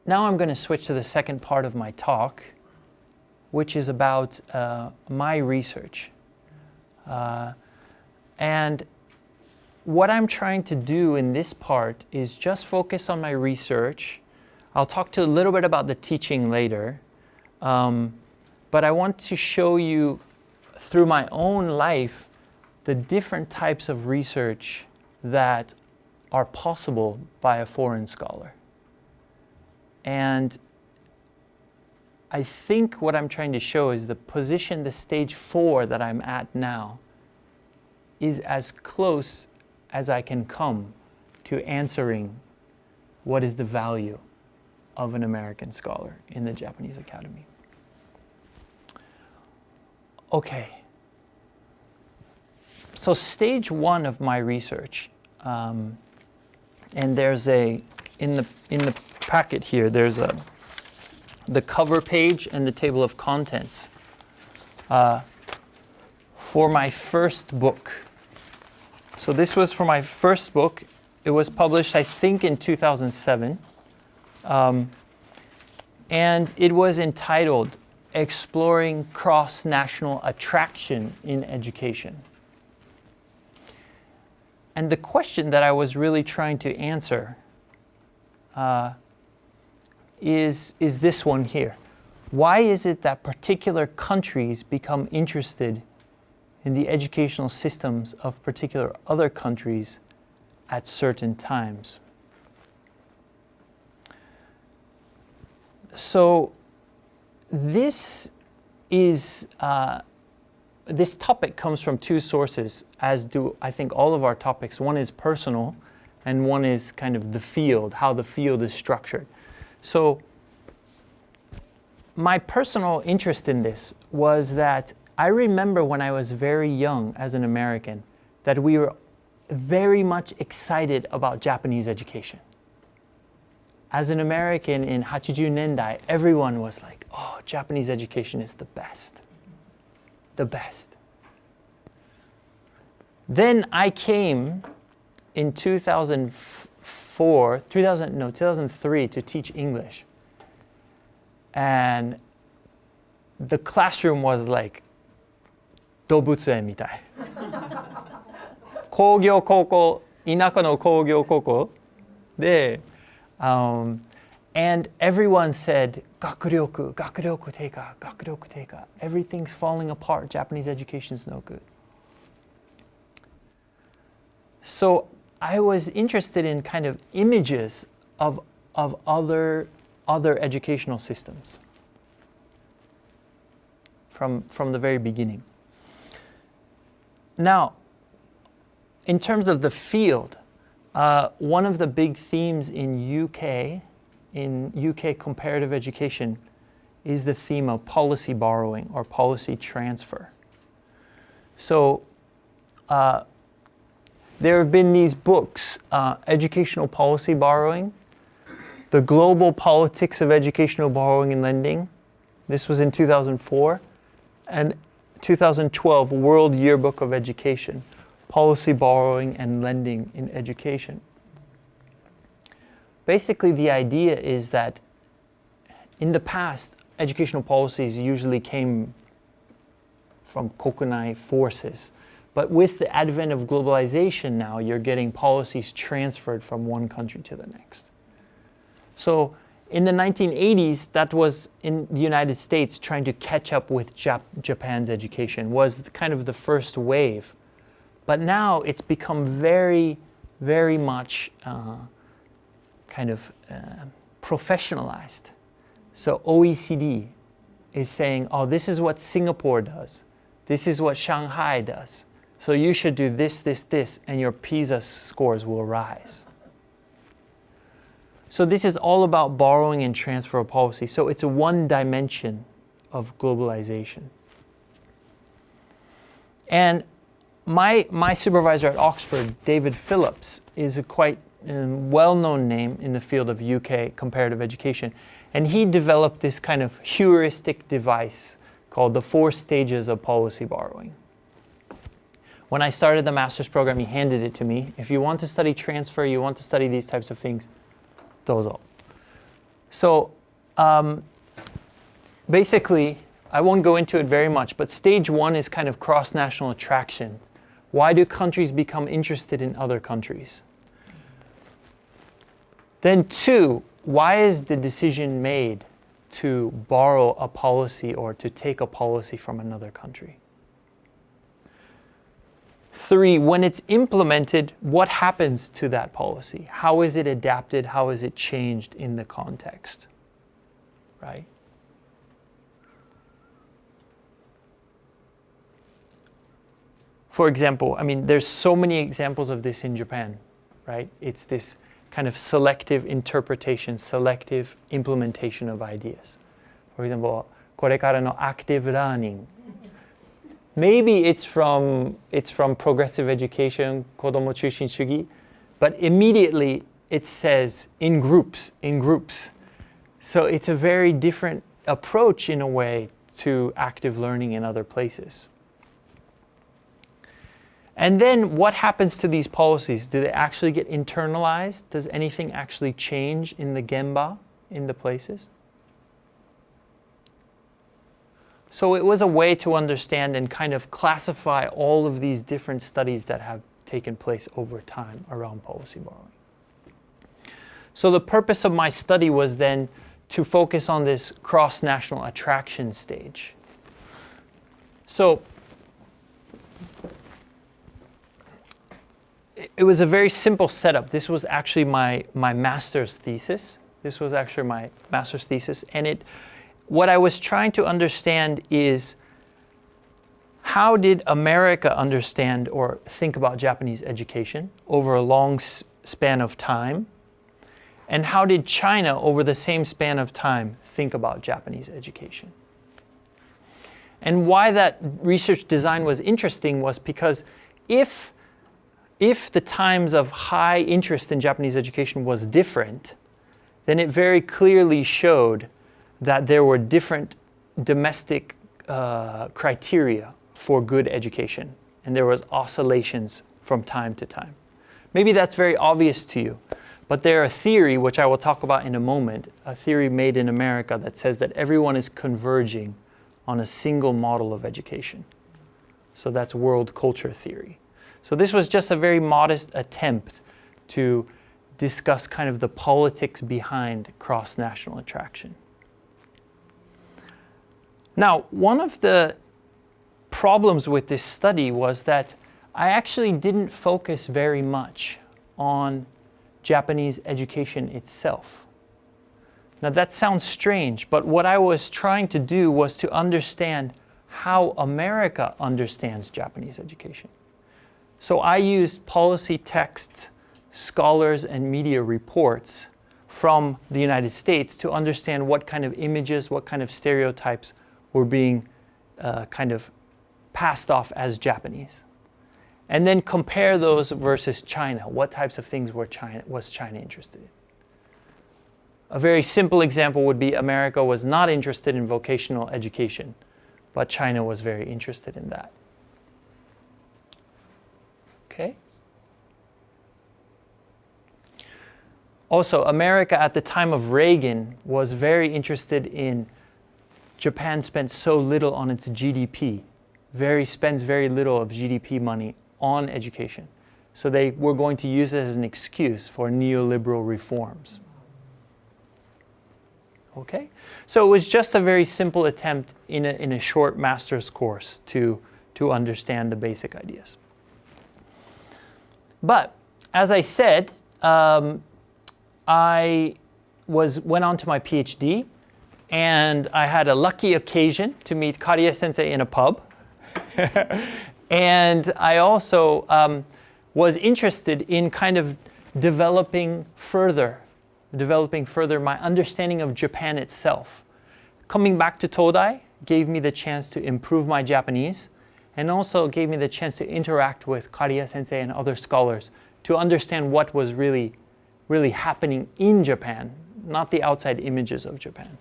now I'm going to switch to the second part of my talk, which is about my research. And what I'm trying to do in this part is just focus on my research. I'll talk to a little bit about the teaching later, but I want to show you through my own life the different types of research that are possible by a foreign scholar. And I think what I'm trying to show is the position, the stage 4 that I'm at now, is as close as I can come to answering what is the value of an American scholar in the Japanese Academy. Okay. So stage 1 of my research, and there's in the packet here, there's the cover page and the table of contents for my first book. So this was for my first book. It was published, I think, in 2007. And it was entitled Exploring Cross-National Attraction in Education. And the question that I was really trying to answer is this one here. Why is it that particular countries become interested in the educational systems of particular other countries at certain times? So this topic comes from 2 sources, as do I think all of our topics. One is personal, and one is kind of the field, how the field is structured. So my personal interest in this was that I remember when I was very young as an American that we were very much excited about Japanese education. As an American in 80 nendai, everyone was like, oh, Japanese education is the best. The best. Then I came in 2003 to teach English. And the classroom was like 動物園みたい。工業高校、田舎の工業高校で、and everyone said 学力低下。Everything's falling apart. Japanese education's no good. So I was interested in kind of images of other educational systems from the very beginning. Now, in terms of the field, one of the big themes in UK comparative education is the theme of policy borrowing or policy transfer. So there have been these books, Educational Policy Borrowing, The Global Politics of Educational Borrowing and Lending. This was in 2004. And 2012, World Yearbook of Education, Policy Borrowing and Lending in Education. Basically, the idea is that in the past, educational policies usually came from kokunai forces. But with the advent of globalization now, you're getting policies transferred from one country to the next. So in the 1980s, that was in the United States trying to catch up with Japan's education, was kind of the first wave. But now it's become very, very much professionalized. So OECD is saying, oh, this is what Singapore does. This is what Shanghai does. So you should do this, and your PISA scores will rise. So this is all about borrowing and transfer of policy. So it's a one dimension of globalization. And my supervisor at Oxford, David Phillips, is a quite well-known name in the field of UK comparative education. And he developed this kind of heuristic device called the 4 stages of policy borrowing. When I started the master's program, he handed it to me. If you want to study transfer, you want to study these types of things, dozo. So basically, I won't go into it very much, but stage one is kind of cross-national attraction. Why do countries become interested in other countries? Then two, why is the decision made to borrow a policy or to take a policy from another country? Three, when it's implemented, what happens to that policy? How is it adapted? How is it changed in the context? Right? For example, I mean, there's so many examples of this in Japan, right? It's this kind of selective interpretation, selective implementation of ideas. For example, これからの active learning. Maybe it's from progressive education, 子ども中心主義, but immediately it says in groups. So it's a very different approach in a way to active learning in other places. And then what happens to these policies? Do they actually get internalized? Does anything actually change in the gemba, in the places? So it was a way to understand and kind of classify all of these different studies that have taken place over time around policy borrowing. So the purpose of my study was then to focus on this cross-national attraction stage. So it was a very simple setup. This was actually my master's thesis. And what I was trying to understand is, how did America understand or think about Japanese education over a long span of time? And how did China, over the same span of time, think about Japanese education? And why that research design was interesting was because if the times of high interest in Japanese education was different, then it very clearly showed that there were different domestic criteria for good education, and there was oscillations from time to time. Maybe that's very obvious to you, but there's a theory, which I will talk about in a moment, a theory made in America that says that everyone is converging on a single model of education. So that's world culture theory. So this was just a very modest attempt to discuss kind of the politics behind cross-national attraction. Now, one of the problems with this study was that I actually didn't focus very much on Japanese education itself. Now that sounds strange, but what I was trying to do was to understand how America understands Japanese education. So I used policy texts, scholars, and media reports from the United States to understand what kind of images, what kind of stereotypes were being kind of passed off as Japanese. And then compare those versus China. What types of things was China interested in? A very simple example would be America was not interested in vocational education, but China was very interested in that. Okay? Also, America at the time of Reagan was very interested in Japan spent so little on its GDP, spends very little of GDP money on education. So they were going to use it as an excuse for neoliberal reforms. Okay? So it was just a very simple attempt in a short master's course to understand the basic ideas. But as I said, I went on to my PhD, and I had a lucky occasion to meet Kariya sensei in a pub. And I also was interested in kind of developing further my understanding of Japan itself. Coming back to Todai gave me the chance to improve my Japanese, and also gave me the chance to interact with Kariya sensei and other scholars to understand what was really happening in Japan, not the outside images of Japan.